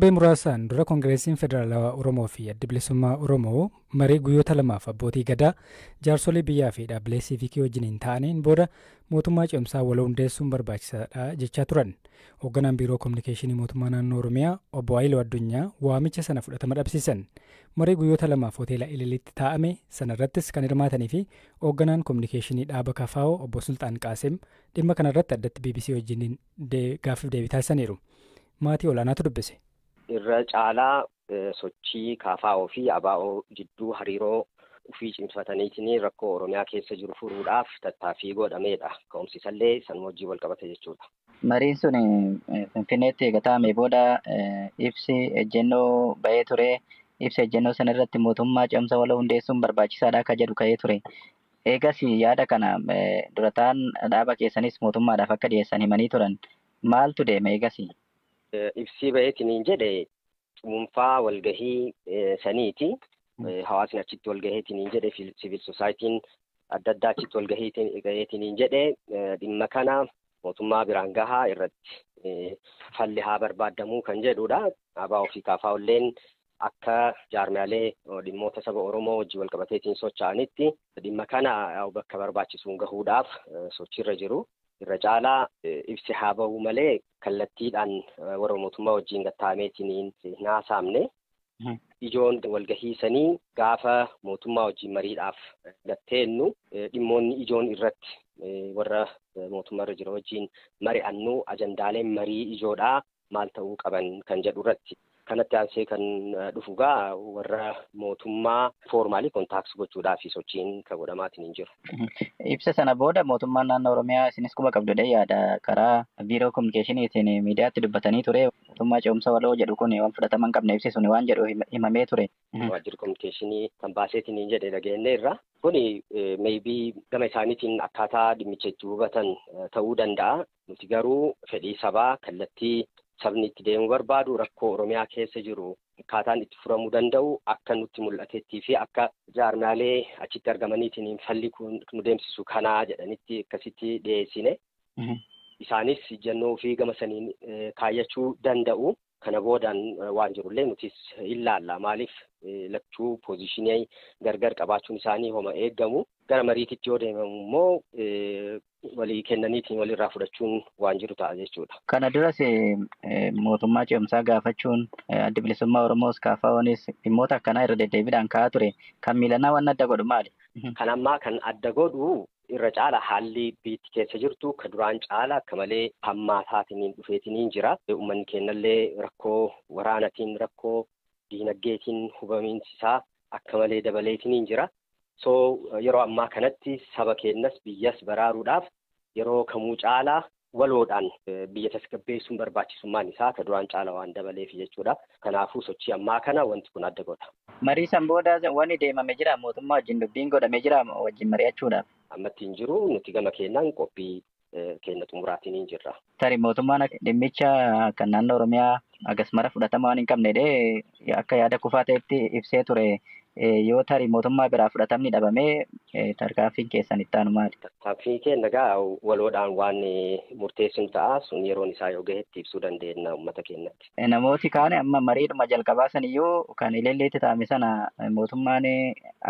Muraasaan dura Koongireesiin Federaalawaa Oromoo fi Adda Bilisummaa Oromoo marii guyyoota lamaaf abbootii gadaa jaarsolii biyyaa fi dhaabbilee siivikii wajjiniin ta'aniin booda mootummaa cimsaa wal hundeessuun barbaachisaadha jechaa turan. Hoogganaan Biiroo Kominikeeshinii Mootummaa Naannoo Oromiyaa Obbo Haayiluu Addunyaa waamicha sana fudhatama dhabsiisan. Marii guyyoota lamaaf hoteela Ililitti taa'ame sanarrattis kan hirmaatanii fi hoogganaan Kominikeeshinii dhaaba KFO Obbo Sultaan Qaasim dhimma kanarratti addatti BBC wajjiniin gaaffiif deebii taasisaniiru. Maatii olaanaatu dubbise. Irra caalaa sochii KFO fi ABO jidduu hariiroo ofii cimsataniitiin rakkoo Oromiyaa keessa jiru furuudhaaf tattaaffii godhameedha. Ka'umsiisallee san wajjin wal qabate jechuudha. Mariin sun Finfinneetti gataame booda ibsi ejjennoo bahee ture. Ibsa ejjennoo sana irratti mootummaa cimsa wal hundeessuun barbaachisaadha akka jedhu ka'ee ture. Eegas yaada kana durataan dhaaba keessanis mootummaadhaaf akka dhiyeessan himanii turan. Maaltu deeme eegas? Ibsi baheetiin jedhe cuunfaa walgahii saniiti. Hawaasni achitti walgaheetiin jedhe siivil soosaayitiin adda addaa achitti walgaheetiin jedhe dhimma kana mootummaa biraan gahaa irratti falli haa barbaadamuu kan jedhudha. ABO fi KFO illeen akka jaarmaalee dhimmoota saba Oromoo wajjin walqabateetiin socho'anitti dhimma kana bakka barbaachisuun gahuudhaaf sochiirra jiru. Irra caalaa ibsi haa ba'u malee kallattiidhaan warra mootummaa wajjin gattaameetiin naasaamne. Ijoon walgahii sanii gaafa mootummaa wajjin mariidhaaf gatteennu dhimmoonni ijoon irratti warra mootummaarra jiru wajjin mari'annu ajandaaleen marii ijoodhaa maal ta'uu qaban kan jedhu irratti. Kanatti aansee kan dhufu gaa warra mootummaa foormaalii kontaaks gochuudhaaf sochiin kan godhamaatiin hin jiru. Ibsa sana booda mootummaan naannoo Oromiyaa isinis quba qabdudha yaada karaa biiroo kominikeeshiniitiin miidiyaatti dubbatanii ture. Mootummaa ce'umsa waloo jedhu kun waan fudhatama hin qabne ibsi sun waan jedhu himamee ture. Waajjirri kominikeeshinii kan baaseetiin hin jedhe dhageenye irra. Kuni meebii gama isaaniitiin akkaataa dhimmicha itti hubatan ta'uu danda'a. Nuti garuu fedhii sabaa kallattii sabni itti deemuu barbaadu rakkoo Oromiyaa keessa jiru akkaataan itti furamuu danda'u akka nutti mul'ateettii fi akka jaarmaalee achitti argamaniitiin falli kun nu deemsisu kanaa jedhanitti akkasitti dhiyeessine. Isaanis ejjennoo fi gama saniin kaayyachuu danda'u. Kana boodaan waan jirullee nutis ilaalla. Maaliif lachuu poozishinii gargar qabaachuun isaanii homa eeggamu. Gara mariititti yoo deemamu immoo walii kennaniitiin walirraa fudhachuun waan jiru ta'a jechuudha. Kana duras mootummaa ce'umsaa gaafachuun adda bilisummaa Oromoos KFO'nis dhimmoota akkanaa irra deddeebiidhaan ka'aa ture. Kan miilanaa waan adda godhu maali? Kan ammaa kan adda godhu irra caala haalli biitti keessa jirtu ka duraan caala akka malee hammaataatiin dhufeetiin jira. Uummanni keenyallee rakkoo waraanatiin rakkoo diinagdeetiin hubamiinsisaa akka malee dabaleetiin jira. Yeroo ammaa kanatti saba keenyas biyyas baraaruudhaaf yeroo kamuu caalaa waloodhaan biyya tasgabbeessuun barbaachisummaan isaa ka duraan caala waan dabaleef jechuudha. Kanaafuu sochii ammaa kana wanti kun adda godha. Marii san booda wanni deemame jira mootummaa wajjin dubbiin godhamee jira wajjin mari'achuudhaaf. Ammatti hin jiru nuti gama keenyaan qophii keenya xumuraatiin hin jirra. Tarii mootummaan dhimmicha kan naannoo Oromiyaa agasmara fudhatama waan hin qabnedhe akka yaada kufaa ta'etti ibsee ture. Yoo tarii mootummaa biraa fudhatamni dhabamee tarkaanfiin keessan itti aanu maali? Tarkaanfii keenya egaa waloodhaan waan murteessinu ta'a sun yeroon isaa yoo gahetti ibsuu dandeenya uummata keenyatti. Namooti kaan amma mariidhuma jalqabaa saniyyuu kan Ililleetti taa'ame sana mootummaan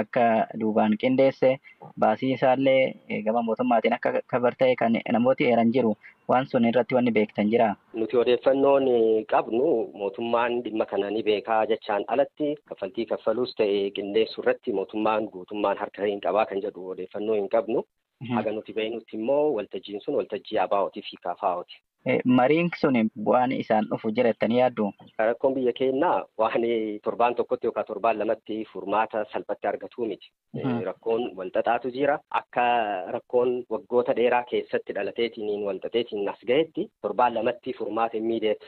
akka duubaan qindeesse baasii isaallee gama mootummaatiin akka kabar ta'e kan namooti eeran jiru. Waan sun irratti wanni beektan jira. Nuti odeeffannoon qabnu mootummaan dhimma kana ni beekaa jechaan alatti kaffaltii kaffaluus ta'e qindeessuu irratti mootummaan guutummaan harka hin qabaa kan jedhu odeeffannoo hin qabnu. Haga nuti beeknutti immoo waltajjiin sun waltajjii ABO'tii fi KFO'ti. Mariin sun bu'aan isaan dhufu jirettanii yaaddu? Rakkoon biyya keenyaa waan torbaan tokkotti yookaan torbaan lamatti furmaata salphatti argatuu miti. Rakkoon walxaxaatu jira. Akka rakkoon waggoota dheeraa keessatti dhalateetiin walxaxeetiin as gahetti torbaan lamatti furmaata immiideet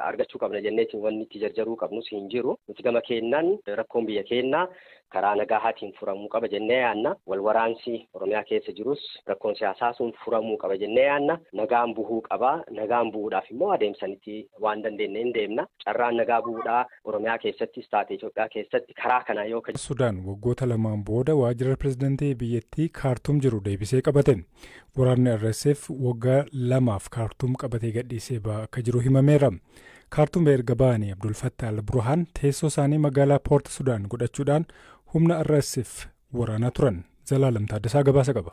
argachuu qabna jenneetiin wanni itti jarjaruu qabnus hin jiru. Nuti gama keenyaan rakkoon biyya keenyaa karaa nagahaatiin furamuu qaba jennee yaanna. Wal waraansi Oromiyaa keessa jirus rakkoon siyaasaa sun furamuu qaba jennee yaanna. Nagaan buhuu qaba. Nagaan bu'uudhaaf immoo adeemsanitti waan dandeenye hin deemna. Carraan nagaa bu'uudhaa Oromiyaa keessattis taate Itoophiyaa keessatti karaa kanaa yoo Sudaan waggoota lamaan booda waajjira pirezidaantii biyyattii Kaartuum jiru deebisee qabate. Waraanni RSF waggaa lamaaf Kaartuum qabatee gadhiisee akka jiru himameera. Kaartuum erga ba'anii Abdul Fattah al-Burhaan teessoo isaanii magaalaa Poort Sudaan godhachuudhaan humna RSF waraanaa turan. Zalaalam Taaddasaa gabaasa qaba.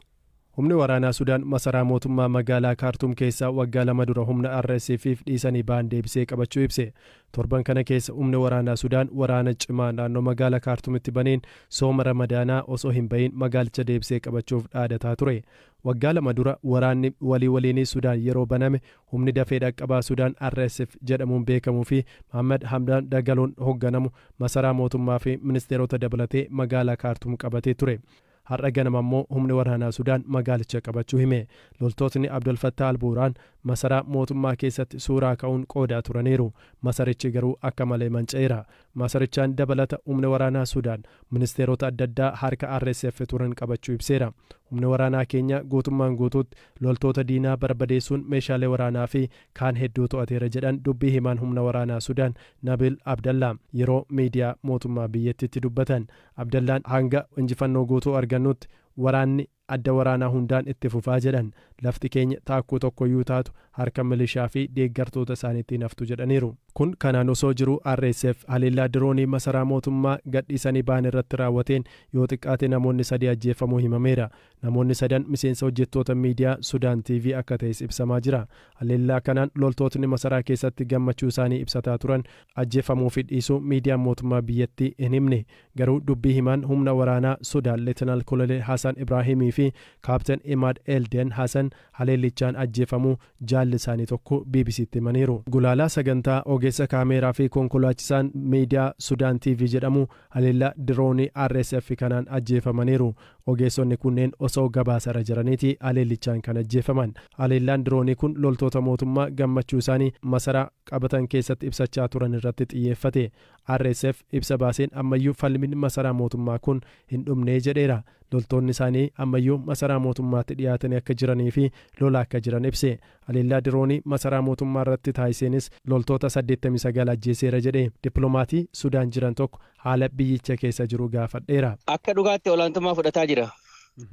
Humni waraanaa Sudaan masaraa mootummaa magaalaa Kaartuum keessaa waggaa 2 dura humna RSF'if dhiisanii ba'an deebisee qabachuu ibse. Torban kana keessa humni waraanaa Sudaan waraana cimaa naannoo magaalaa Kaartuumitti baneen sooma Ramadaanaa osoo hin bahin magaalicha deebisee qabachuuf dhaadataa ture. Waggaa 2 dura waraanni waliinii Sudaan yeroo baname humni dafee dhaqqabaa Sudaan RSF jedhamuun beekamuu fi Mohamed Hamdan Dagaloon hoogganamu masaraa mootummaa fi ministeerota dabalatee magaalaa Kaartuum qabatee ture. Har'a ganama immoo humni waraanaa Sudaan magaalicha qabachuu hime. Loltootni Abdul Fattah al-Burhaan masaraa mootummaa keessatti suuraa ka'uun qoodaa turaniiru. Masarichi garuu akka malee manca'eera. Masarichaan dabalata humni waraanaa Sudaan ministeerota adda addaa harka RSF turan qabachuu ibseera. Humni waraanaa keenya guutummaan guutuutti loltoota diinaa barbadeessuun meeshaalee waraanaa fi kaan hedduu to'ateera jedhan dubbii himaan humna waraanaa Sudaan Nabil Abdallaa yeroo miidiyaa mootummaa biyyattiitti dubbatan. Abdallaan hanga injifannoo guutuu argannutti waraanni adda waraanaa hundaan itti fufaa jedhan. Lafti keenya taakkuu tokkoyyuu taatu harka milishaa fi deeggartoota isaaniitti naftu jedhaniiru. Kun kanaan osoo jiru RSF haleellaa diroonii masaraa mootummaa gadhiisanii ba'an irratti raawwateen yoo xiqqaate namoonni 3 ajjeefamuu himameera. Namoonni 3 miseensa hojjettoota miidiyaa Sudaan TV akka ta'es ibsamaa jira. Haleellaa kanaan loltootni masaraa keessatti gammachuu isaanii ibsataa turan ajjeefamuu fi dhiisuu miidiyaan mootummaa biyyattii hin himne. Garuu dubbii himaan humna waraanaa Sudaan Leetinaal Koloneel Hasan Ibraahimii fi kaapten Imad Elden Hasan haleellichaan ajjeefamuu jaalli isaanii tokko BBC'tti himaniiru. Gulaalaa sagantaa ogeessa kaameeraa fi konkolaachisaan miidiyaa Sudaan TV jedhamu haleellaa diroonii RSF kanaan ajjeefamaniiru. Ogeessonni kunneen osoo gabaasarra jiraniiti haleellichaan kan ajjeefaman. Haleellaan diroonii kun loltoota mootummaa gammachuu isaanii masaraa qabatan keessatti ibsachaa turan irratti xiyyeeffate. RSF ibsa baaseen ammayyuu falmiin masaraa mootummaa kun hin dhumnee jedheera. Loltoonni isaanii ammayyuu masaraa mootummaatti dhiyaatanii akka jiranii fi lola akka jiran ibse. Haleellaa diroonii masaraa mootummaa irratti taasiseenis loltoota 89 ajjeeseera jedhe. Dippiloomatii Sudaan jiran tokko haala biyyicha keessa jiru gaafadheera. Akka dhugaatti olaantummaa fudhataa jira.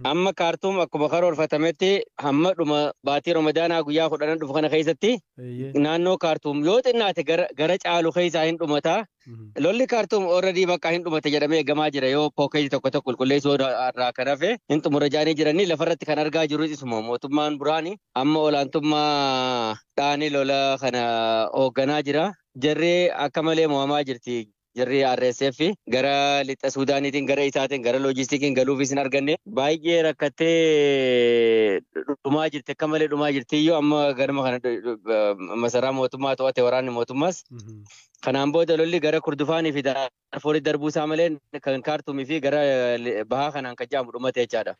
Amma Kaartuum akkuma karoorfatametti hamma dhuma baatii Ramadaanaa guyyaa 10 dhufu kana keessatti naannoo Kaartuum yoo xinnaate gara caalu keessaa hin dhumataa. Lolli Kaartuum already bakka hin dhumate jedhamee eegamaa jira yoo pookeejii tokko qulqulleessuu irraa kan hafe hin xumura jaanii jiranii lafarratti kan argaa jiru isuma mootummaan Burhaani amma olaantummaa dhaanii lola kana hoogganaa jira. Jarri akka malee mo'amaa jirti. Jarri RSF gara lixa Suudaaniitiin gara isaatiin gara loojistikiin galuufis hin arganne baay'ee rakkattee dhumaa jirti akka malee dhumaa jirti iyyuu amma garma kana masaraa mootummaa to'ate waraanni mootummaas kanaan booda lolli gara Kurdufaanii fi Daarfuuritti darbuu isaa malee kan Kaartuumii fi gara bahaa kanaan kan jedhamu dhumate jechaadha.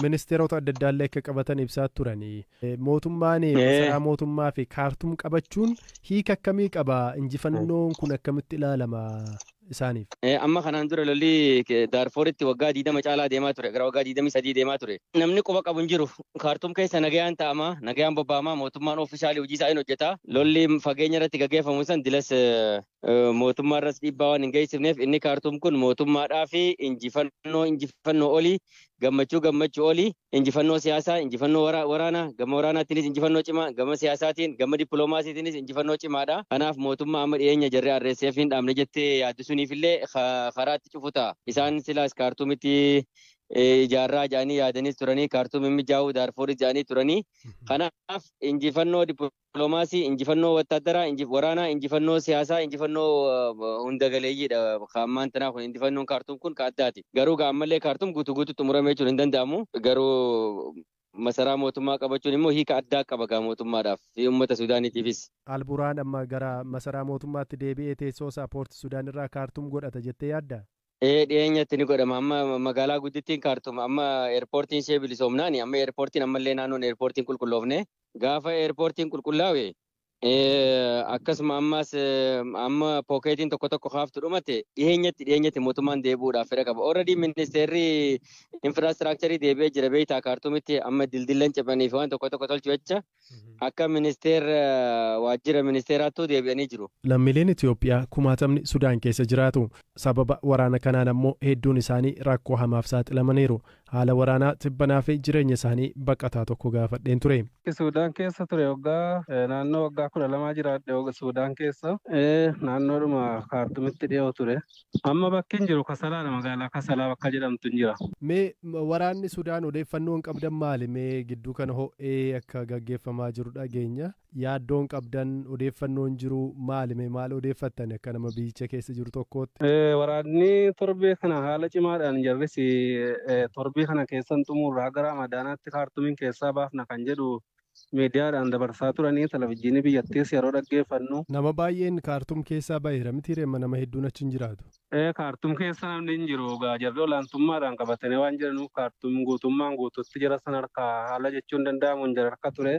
Ministeerota adda addaallee akka qabatan ibsaa turanii mootummaan masaraa mootummaa fi Kaartuum qabachuun hiika akkamii qaba? Injifannoon kun akkamitti ilaalama isaaniif? Amma kanaan dura lolli Daarfuuritti waggaa 20 caalaa deemaa ture gara waggaa 23 deemaa ture. Namni quba qabu hin jiru. Kaartuum keessa nagayaan taa'ama nagayaan bobba'ama mootummaan ofiishaalii hojii isaa hin hojjeta. Lolli fageenya irratti gaggeeffamu san dilas mootummaa irras dhiibbaa waan hin geessifneef inni Kaartuum kun mootummaadhaa fi injifannoo olii gammachuu olii injifannoo siyaasaa injifannoo waraanaa gama waraanaatiinis injifannoo cimaa gama siyaasaatiin gama dippiloomaasiitiinis injifannoo cimaadha. Kanaaf mootummaa amma dhiyeenya jarri RSF hin dhaabne jettee yaaddisuuniifillee karaatti cufu ta'a. Isaan silaas Kaartuumitti ijaarraa jedhanii yaadanis turanii Kaartuum hin mijaa'uu Daarfuuris jedhanii turanii. Kanaaf injifannoo dippiloomaasii injifannoo wattaaddaraa waraanaa injifannoo siyaasaa injifannoo hunda galeeyyiidha. Ammaan tanaa kun injifannoon Kaartuum kun ka addaati. Garuu ammallee Kaartuum guutuu xumuramee jechuun hin danda'amu. Garuu masaraa mootummaa qabachuun immoo hiika addaa qaba mootummaadhaaf fi uummata Suudaaniitiifis. Al-Burhaan amma gara masaraa mootummaatti deebi'ee teessoo isaa Poort Sudaan irraa Kaartuum godhata jettee yaadda? Dhiyeenyatti ni godhama. Amma magaalaa guddittiin Kaartuum amma eerpoortiin ishee bilisoomnaani amma eerpoortiin ammallee naannoon eerpoortiin qulqulloofne gaafa eerpoortiin qulqullaa'e akkasuma ammas amma pookeetiin tokko haaftu dhumate dhiyeenyatti mootummaan deebi'uudhaaf fedha qaba. Already ministeerri infraastiraakcharii deebi'ee jira beektaa Kaartuumitti amma dildillan cabanii fi waan tokko tolchu jecha akka waajjira ministeeraattuu deebi'anii jiru. Lammiileen Itoophiyaa kumaatamni Sudaan keessa jiraatu sababa waraana kanaan ammoo hedduun isaanii rakkoo hamaaf saaxilamaniiru. haala waraanaa tibbanaa fi jireenya isaanii baqataa tokko gaafadheen ture. Suudaan keessa ture waggaa naannoo waggaa 12 jiraadhe Suudaan keessa naannoodhuma kaartumitti dhiyoo ture. Amma bakki hin jiru Kasalaadha, magaalaa Kasalaa bakka jedhamtu hin jira. Mee waraanni Sudaan odeeffannoon qabdan maali? Mee gidduu kana ho'ee akka gaggeeffamaa jiru dhageenya. Yaaddoon qabdan odeeffannoon jiru maali? Mee maal odeeffattan akka nama biyyicha keessa jiru tokkootti? Waraanni torbee kana haala cimaadhaan jarris torbee kana keessan xumurraa gara Ramadaanaatti kaartumiin keessaa baafna kan jedhu miidiyaadhaan dabarsaa turanii televizyiinii biyyattiis yeroo dhaggeeffannu. Nama baay'een kaartum keessaa baheera miti reemma nama hedduun achi hin jiraatu. Kaartum keessa namni hin jiru jarri olaantummaadhaan qabatanii waan jedhanuuf kaartum guutummaan guututti jara san harkaa haala jechuun danda'amu hin jira harka ture.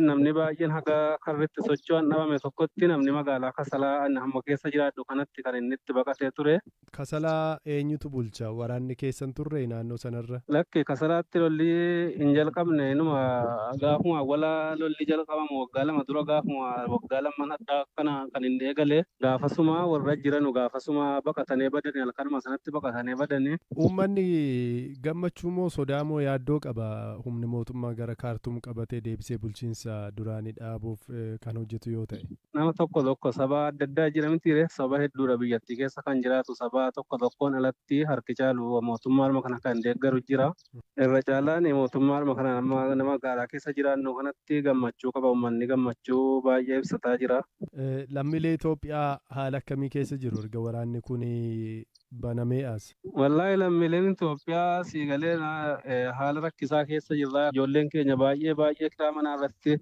Namni baay'een haga karritti socho'an dhabame tokkotti namni magaalaa Kasalaa hamma keessa jiraadhu kanatti kan inni itti baqatee ture. Kasalaa eenyutu bulcha? Waraanni keessan turre naannoo sanarra? Lakki Kasalaatti lolli hin jalqabne inuma gaafuma wala lolli jalqabamu waggaa 2 dura gaafuma waggaa 2 addaa kana kan inni eegale gaafasuma warra jiranu gaafasuma baqatanii badanii halkanuma sanatti baqatanii badanii. Uummanni gammachuu moo sodaa moo yaaddoo qaba humni mootummaa gara kaartum qabatee deebisee bulchiinsa duraanii dhaabuuf kan hojjetu yoo ta'e? Nama tokko saba adda addaa jira mitiire saba hedduudha biyyattii keessa kan jiraatu saba tokkoon alatti harki caalu mootummaa kana kan deeggaru jira. Irra caalaan mootummaa kana nama magaalaa keessa jiraannu kanatti gammachuu qaba, uummanni gammachuu baay'ee ibsataa jira. Lammiilee Itoophiyaa haala akkamii keessa jiru erga waraanni kun banamee as? Wallaahi lammiileen Itoophiyaa siigalee haala rakkisaa keessa jirra. Ijoolleen keenya baay'ee kiraa manaa irratti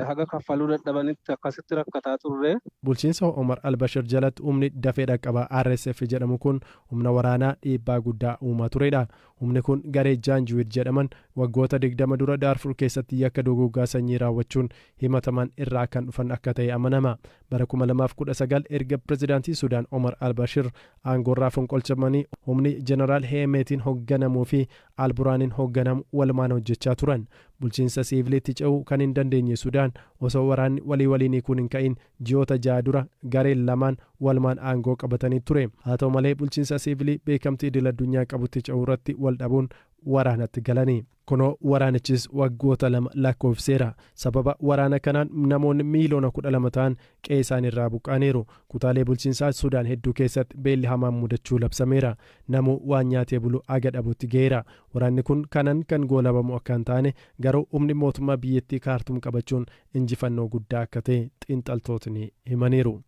haga kaffaluu dadhabanitti akkasitti rakkataa turre. Bulchiinsa Omar Albashir jalatti humni dafee dhaqqabaa RSF jedhamu kun humna waraanaa dhiibbaa guddaa uumaa turedha. Humni kun garee Jaanjuwid jedhaman waggoota 20 dura Daarfur keessatti yakka dogoggaa sanyii raawwachuun himataman irraa kan dhufan akka ta'e amanama. Bara 2019 erga pirezidaantii Sudaan Omar Albashir aangoorraa fonqolchamanii humni Jeneraal Heemetiin hoogganamuu fi Alburaaniin hoogganamu walumaan hojjechaa turan. Bulchiinsa siiviliitti ce'uu kan hin dandeenye Sudaan osoo waraanni waliinii kun hin ka'in ji'oota 6 dura gareen lamaan walumaan aangoo qabatanii ture. Haa ta'u malee bulchiinsa siivilii beekamtii idil addunyaa qabutti ce'uu irratti wal dhabuun waraanatti galanii. Kunoo waraanichis waggoota 2 lakkoofseera. Sababa waraana kanaan namoonni miiliyoona 12 ta'an qe'ee isaaniirraa buqqaaniiru. Kutaalee bulchiinsaa Sudaan hedduu keessatti beelli hamaan mudachuu labsameera. Namuu waan nyaatee bulu aga dhabutti ga'eera. Waraanni kun kanan kan goolabamu akka hin taane garuu humni mootummaa biyyattii kaartum qabachuun injifannoo guddaa akka ta'e xiinxaltootni himaniiru.